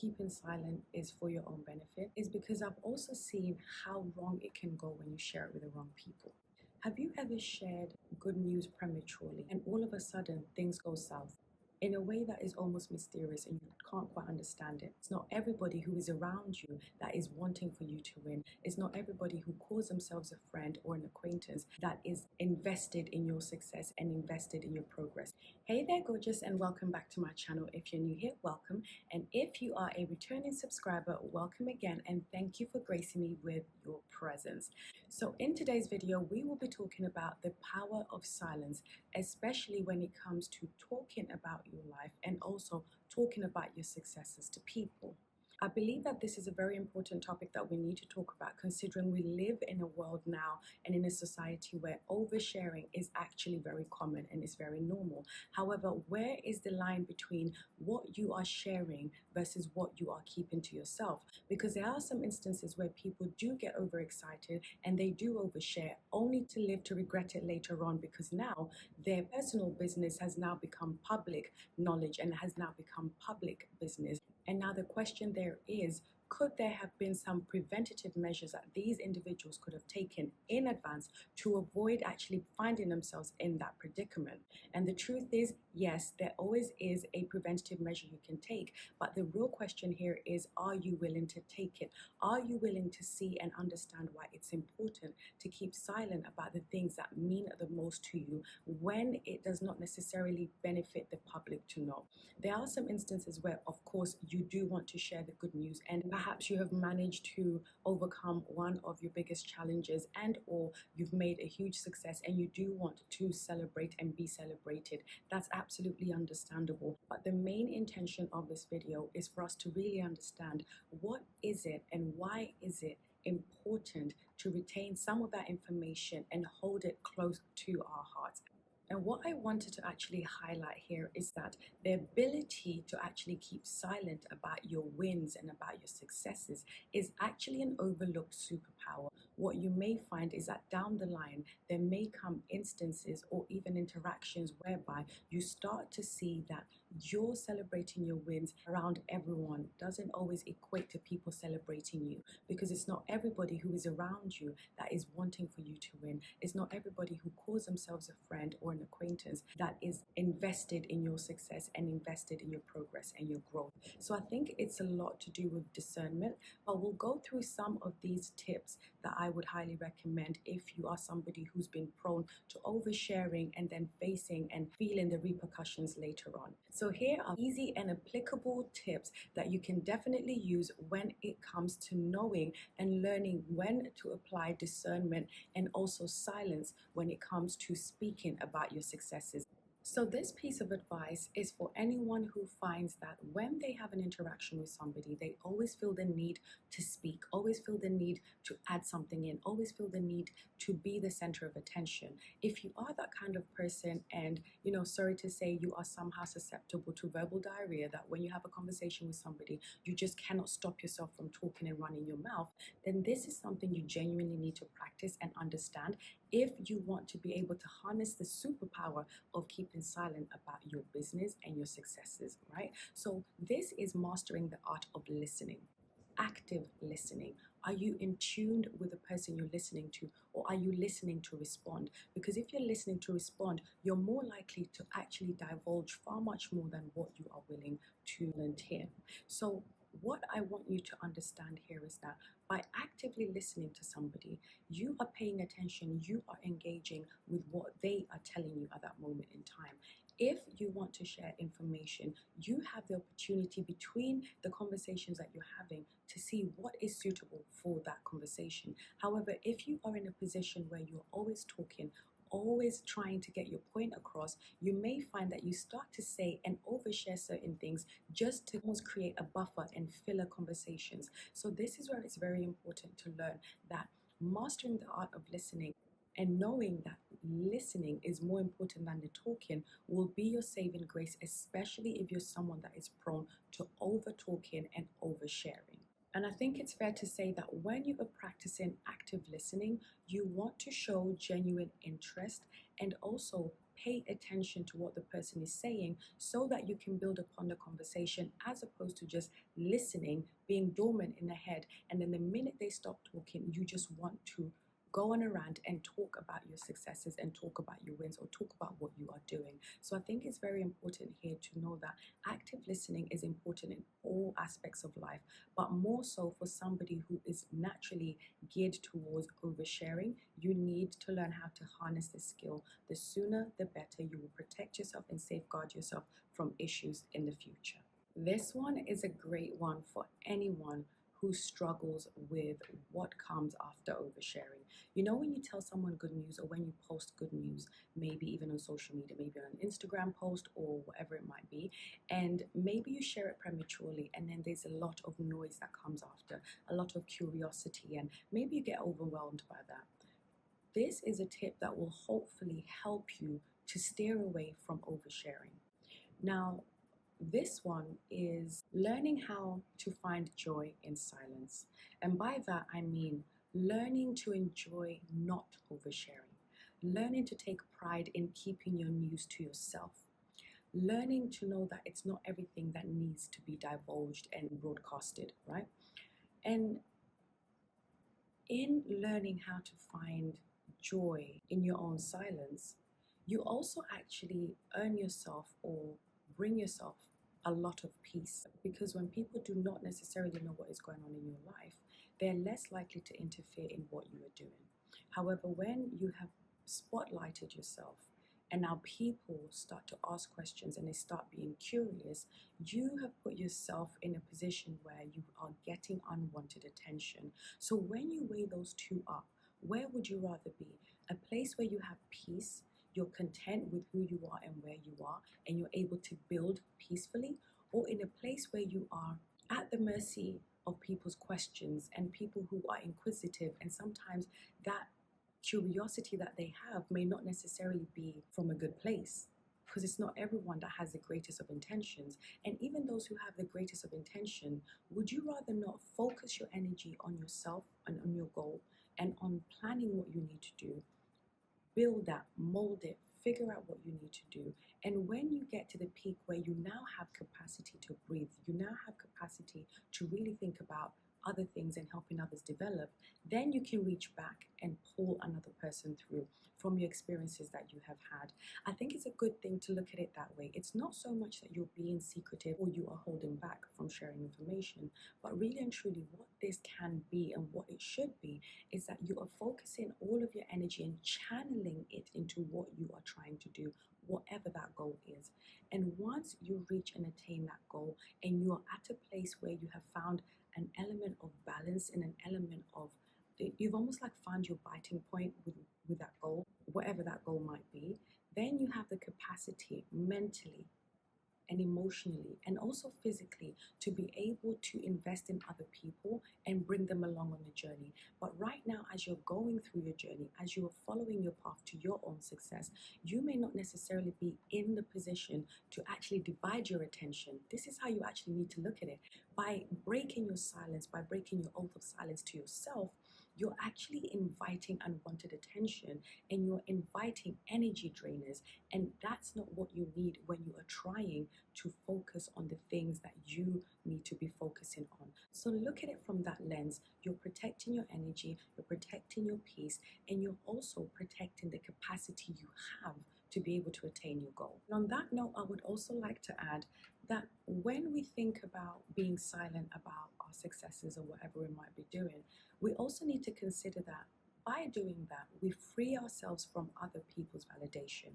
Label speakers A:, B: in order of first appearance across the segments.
A: keeping silent is for your own benefit is because I've also seen how wrong it can go when you share it with the wrong people. Have you ever shared good news prematurely and all of a sudden things go south in a way that is almost mysterious and you can't quite understand it? It's not everybody who is around you that is wanting for you to win. It's not everybody who calls themselves a friend or an acquaintance that is invested in your success and invested in your progress. Hey there, gorgeous, and welcome back to my channel. If you're new here, welcome. And if you are a returning subscriber, welcome again, and thank you for gracing me with your presence. So in today's video, we will be talking about the power of silence, especially when it comes to talking about your life and also talking about your successes to people. I believe that this is a very important topic that we need to talk about, considering we live in a world now and in a society where oversharing is actually very common and is very normal. However, where is the line between what you are sharing versus what you are keeping to yourself? Because there are some instances where people do get overexcited and they do overshare, only to live to regret it later on, because now their personal business has now become public knowledge and has now become public business. And now the question there is, could there have been some preventative measures that these individuals could have taken in advance to avoid actually finding themselves in that predicament? And the truth is, yes, there always is a preventative measure you can take. But the real question here is, are you willing to take it? Are you willing to see and understand why it's important to keep silent about the things that mean the most to you when it does not necessarily benefit the public to know? There are some instances where, of course, you do want to share the good news, and perhaps you have managed to overcome one of your biggest challenges, and or you've made a huge success and you do want to celebrate and be celebrated. That's absolutely understandable. But the main intention of this video is for us to really understand what is it and why is it important to retain some of that information and hold it close to our hearts. And what I wanted to actually highlight here is that the ability to actually keep silent about your wins and about your successes is actually an overlooked superpower. What you may find is that down the line, there may come instances or even interactions whereby you start to see that you're celebrating your wins around everyone doesn't always equate to people celebrating you, because it's not everybody who is around you that is wanting for you to win. It's not everybody who calls themselves a friend or an acquaintance that is invested in your success and invested in your progress and your growth. So I think it's a lot to do with discernment, but we'll go through some of these tips that I would highly recommend if you are somebody who's been prone to oversharing and then facing and feeling the repercussions later on. So here are easy and applicable tips that you can definitely use when it comes to knowing and learning when to apply discernment and also silence when it comes to speaking about your successes. So this piece of advice is for anyone who finds that when they have an interaction with somebody, they always feel the need to speak, always feel the need to add something in, always feel the need to be the center of attention. If you are that kind of person and, sorry to say, you are somehow susceptible to verbal diarrhea, that when you have a conversation with somebody, you just cannot stop yourself from talking and running your mouth, then this is something you genuinely need to practice and understand if you want to be able to harness the superpower of keeping silent about your business and your successes, right? So this is mastering the art of listening. Active listening. Are you in tune with the person you're listening to, or are you listening to respond? Because if you're listening to respond, you're more likely to actually divulge far much more than what you are willing to volunteer. So what I want you to understand here is that by actively listening to somebody, you are paying attention, you are engaging with what they are telling you at that moment in time. If you want to share information, you have the opportunity between the conversations that you're having to see what is suitable for that conversation. However, if you are in a position where you're always talking, always trying to get your point across, you may find that you start to say and overshare certain things just to almost create a buffer and filler conversations. So this is where it's very important to learn that mastering the art of listening and knowing that listening is more important than the talking will be your saving grace, especially if you're someone that is prone to over talking and oversharing. And I think it's fair to say that when you are practicing active listening, you want to show genuine interest and also pay attention to what the person is saying so that you can build upon the conversation as opposed to just listening, being dormant in the head. And then the minute they stop talking, you just want to go on a rant and talk about your successes and talk about your wins or talk about what you are doing. So I think it's very important here to know that active listening is important in all aspects of life, but more so for somebody who is naturally geared towards oversharing. You need to learn how to harness this skill. The sooner, the better. You will protect yourself and safeguard yourself from issues in the future. This one is a great one for anyone who struggles with what comes after oversharing. You know, when you tell someone good news or when you post good news, maybe even on social media, maybe on an Instagram post or whatever it might be, and maybe you share it prematurely and then there's a lot of noise that comes after, a lot of curiosity, and maybe you get overwhelmed by that. This is a tip that will hopefully help you to steer away from oversharing. Now, this one is learning how to find joy in silence. And by that, I mean learning to enjoy not oversharing, learning to take pride in keeping your news to yourself, learning to know that it's not everything that needs to be divulged and broadcasted, right? And in learning how to find joy in your own silence, you also actually earn yourself or bring yourself a lot of peace. Because when people do not necessarily know what is going on in your life, they're less likely to interfere in what you are doing. However, when you have spotlighted yourself and now people start to ask questions and they start being curious, you have put yourself in a position where you are getting unwanted attention. So when you weigh those two up, where would you rather be? A place where you have peace, you're content with who you are and where you are, and you're able to build peacefully, or in a place where you are at the mercy of people's questions and people who are inquisitive, and sometimes that curiosity that they have may not necessarily be from a good place, because it's not everyone that has the greatest of intentions. And even those who have the greatest of intention, would you rather not focus your energy on yourself and on your goal and on planning what you need to do, build that, mold it, figure out what you need to do. And when you get to the peak where you now have capacity to breathe, you now have capacity to really think about other things and helping others develop, then you can reach back and pull another person through from your experiences that you have had. I think it's a good thing to look at it that way. It's not so much that you're being secretive or you are holding back from sharing information, but really and truly what this can be and what it should be is that you are focusing all of your energy and channeling it into what you are trying to do, whatever that goal is. And once you reach and attain that goal and you are at a place where you have found an element of balance and an element of, you've almost like found your biting point with that goal, whatever that goal might be, then you have the capacity mentally and emotionally and also physically to be able to invest in other people and bring them along on the journey. But right now, as you're going through your journey, as you are following your path to your own success, you may not necessarily be in the position to actually divide your attention. This is how you actually need to look at it. By breaking your silence, by breaking your oath of silence to yourself, you're actually inviting unwanted attention and you're inviting energy drainers. And that's not what you need when you are trying to focus on the things that you need to be focusing on. So look at it from that lens. You're protecting your energy, you're protecting your peace, and you're also protecting the capacity you have to be able to attain your goal. And on that note, I would also like to add that when we think about being silent about our successes or whatever we might be doing, we also need to consider that by doing that, we free ourselves from other people's validation.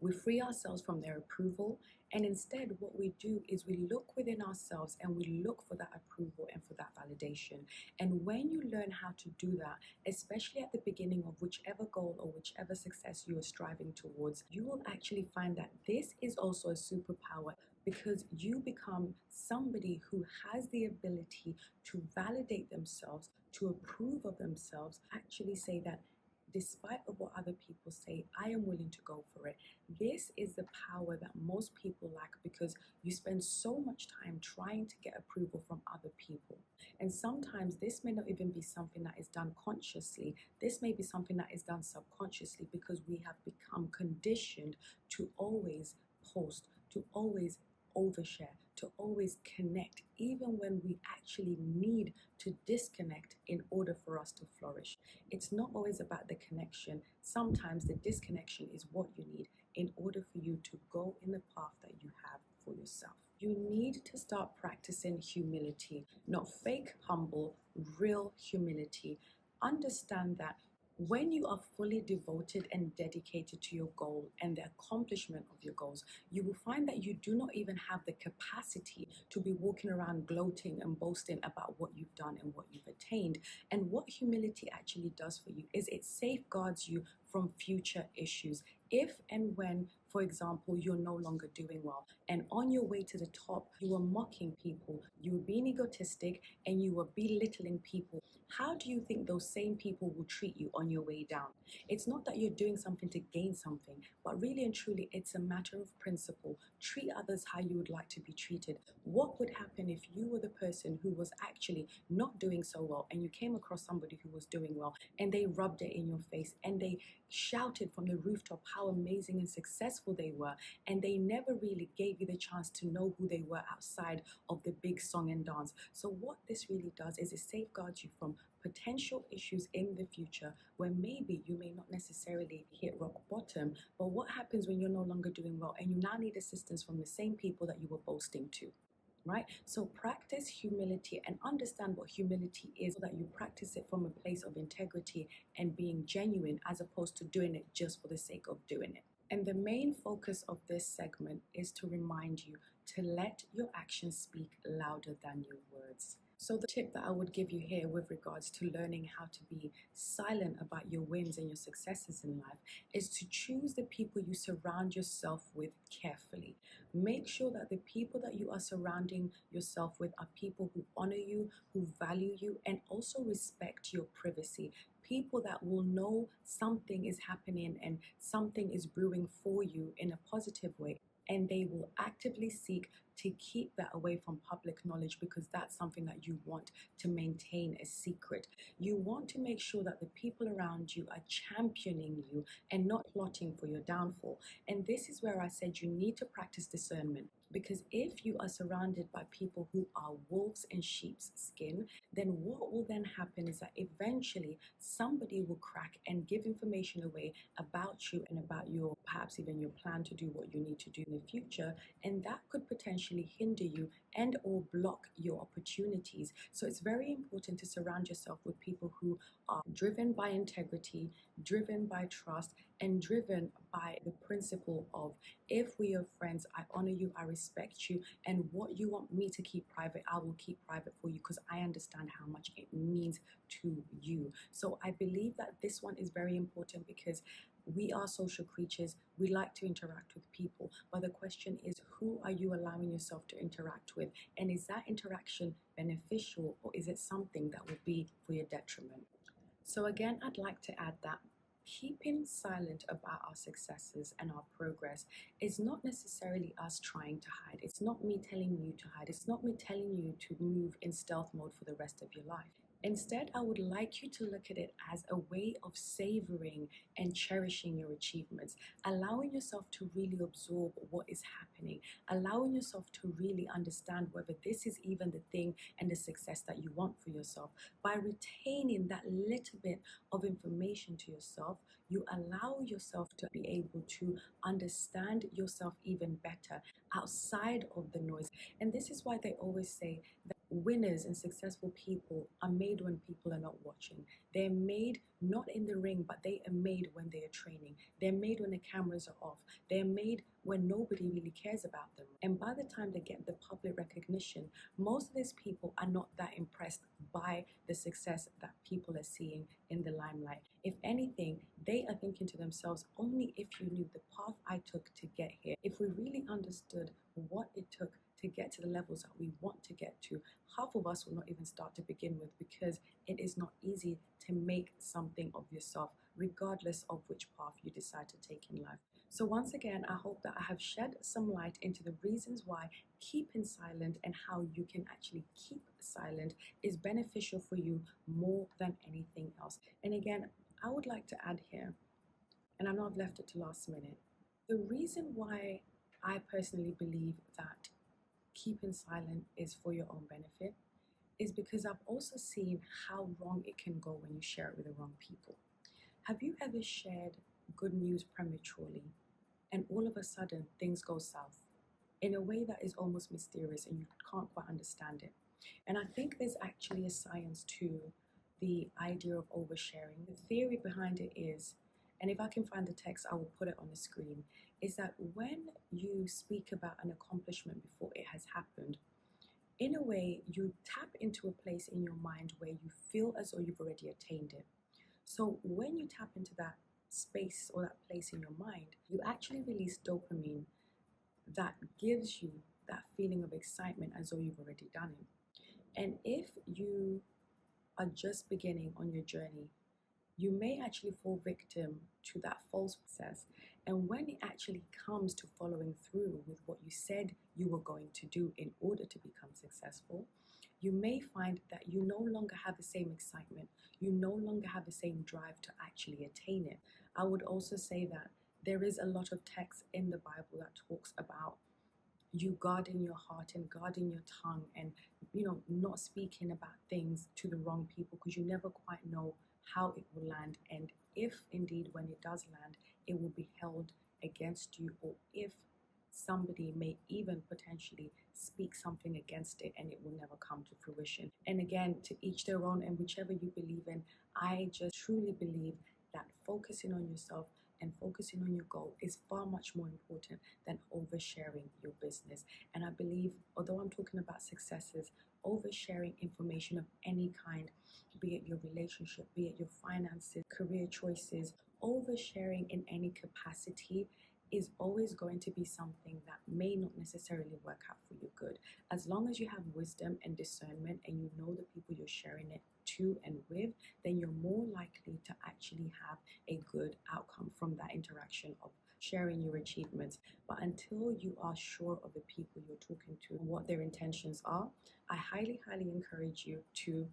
A: We free ourselves from their approval, and instead what we do is we look within ourselves and we look for that approval and for that validation. And when you learn how to do that, especially at the beginning of whichever goal or whichever success you are striving towards, you will actually find that this is also a superpower, because you become somebody who has the ability to validate themselves, to approve of themselves, actually say that Despite of what other people say, I am willing to go for it. This is the power that most people lack because you spend so much time trying to get approval from other people. And sometimes this may not even be something that is done consciously. This may be something that is done subconsciously because we have become conditioned to always post, to always overshare, to always connect, even when we actually need to disconnect in order for us to flourish. It's not always about the connection. Sometimes the disconnection is what you need in order for you to go in the path that you have for yourself. You need to start practicing humility, not fake humble, real humility. Understand that when you are fully devoted and dedicated to your goal and the accomplishment of your goals, you will find that you do not even have the capacity to be walking around gloating and boasting about what you've done and what you've attained. And what humility actually does for you is it safeguards you from future issues. If and when, for example, you're no longer doing well and on your way to the top, you are mocking people, you are being egotistic, and you are belittling people, how do you think those same people will treat you on your way down? It's not that you're doing something to gain something, but really and truly, it's a matter of principle. Treat others how you would like to be treated. What would happen if you were the person who was actually not doing so well and you came across somebody who was doing well and they rubbed it in your face and they shouted from the rooftop how amazing and successful they were, and they never really gave you the chance to know who they were outside of the big song and dance? So what this really does is it safeguards you from potential issues in the future where maybe you may not necessarily hit rock bottom, but what happens when you're no longer doing well and you now need assistance from the same people that you were boasting to? Right? So practice humility and understand what humility is so that you practice it from a place of integrity and being genuine as opposed to doing it just for the sake of doing it. And the main focus of this segment is to remind you to let your actions speak louder than your words. So the tip that I would give you here with regards to learning how to be silent about your wins and your successes in life is to choose the people you surround yourself with carefully. Make sure that the people that you are surrounding yourself with are people who honor you, who value you, and also respect your privacy. People that will know something is happening and something is brewing for you in a positive way, and they will actively seek to keep that away from public knowledge because that's something that you want to maintain a secret. You want to make sure that the people around you are championing you and not plotting for your downfall. And this is where I said you need to practice discernment, because if you are surrounded by people who are wolves in sheep's skin, then what will then happen is that eventually somebody will crack and give information away about you and about your, perhaps even your plan to do what you need to do in the future, and that could potentially hinder you and or block your opportunities. So it's very important to surround yourself with people who are driven by integrity, driven by trust, and driven by the principle of, if we are friends, I honor you, I respect you, and what you want me to keep private, I will keep private for you because I understand how much it means to you. So I believe that this one is very important because we are social creatures. We like to interact with people. But the question is, who are you allowing yourself to interact with? And is that interaction beneficial, or is it something that will be for your detriment? So again, I'd like to add that keeping silent about our successes and our progress is not necessarily us trying to hide. It's not me telling you to hide. It's not me telling you to move in stealth mode for the rest of your life. Instead, I would like you to look at it as a way of savoring and cherishing your achievements, allowing yourself to really absorb what is happening, allowing yourself to really understand whether this is even the thing and the success that you want for yourself. By retaining that little bit of information to yourself, you allow yourself to be able to understand yourself even better outside of the noise. And this is why they always say that winners and successful people are made when people are not watching. They're made not in the ring, but they are made when they are training. They're made when the cameras are off. They're made when nobody really cares about them. And by the time they get the public recognition, most of these people are not that impressed by the success that people are seeing in the limelight. If anything, they are thinking to themselves, only if you knew the path I took to get here, if we really understood what it took to get to the levels that we want to get to, half of us will not even start to begin with, because it is not easy to make something of yourself regardless of which path you decide to take in life. So once again, I hope that I have shed some light into the reasons why keeping silent and how you can actually keep silent is beneficial for you more than anything else. And again, I would like to add here, and I know I've left it to last minute, the reason why I personally believe that keeping silent is for your own benefit is because I've also seen how wrong it can go when you share it with the wrong people. Have you ever shared good news prematurely and all of a sudden things go south in a way that is almost mysterious and you can't quite understand it? And I think there's actually a science to the idea of oversharing. The theory behind it is, and if I can find the text, I will put it on the screen, is that when you speak about an accomplishment before it has happened, in a way, you tap into a place in your mind where you feel as though you've already attained it. So when you tap into that space or that place in your mind, you actually release dopamine that gives you that feeling of excitement as though you've already done it. And if you are just beginning on your journey, you may actually fall victim to that false success. And when it actually comes to following through with what you said you were going to do in order to become successful, you may find that you no longer have the same excitement. You no longer have the same drive to actually attain it. I would also say that there is a lot of text in the Bible that talks about you guarding your heart and guarding your tongue and not speaking about things to the wrong people, because you never quite know how it will land, and if indeed when it does land it will be held against you, or if somebody may even potentially speak something against it and it will never come to fruition. And again, to each their own, and whichever you believe in, I just truly believe that focusing on yourself and focusing on your goal is far much more important than oversharing your business. And I believe, although I'm talking about successes, oversharing information of any kind, be it your relationship, be it your finances, career choices, oversharing in any capacity is always going to be something that may not necessarily work out for your good. As long as you have wisdom and discernment and you know the people you're sharing it to and with, then you're more likely to actually have a good outcome from that interaction of sharing your achievements. But until you are sure of the people you're talking to and what their intentions are, I highly, highly encourage you to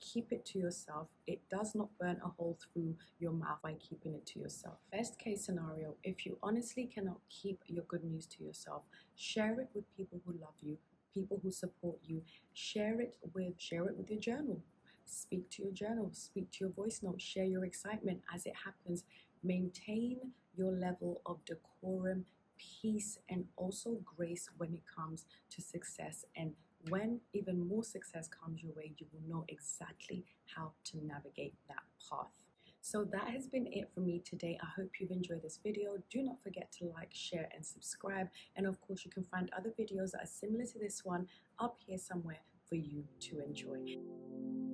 A: keep it to yourself. It does not burn a hole through your mouth by keeping it to yourself. Best case scenario, if you honestly cannot keep your good news to yourself, share it with people who love you, people who support you. Share it with your journal. Speak to your journal, speak to your voice note, share your excitement as it happens. Maintain your level of decorum, peace, and also grace when it comes to success. And when even more success comes your way, you will know exactly how to navigate that path. So that has been it for me today. I hope you've enjoyed this video. Do not forget to like, share, and subscribe. And of course, you can find other videos that are similar to this one up here somewhere for you to enjoy.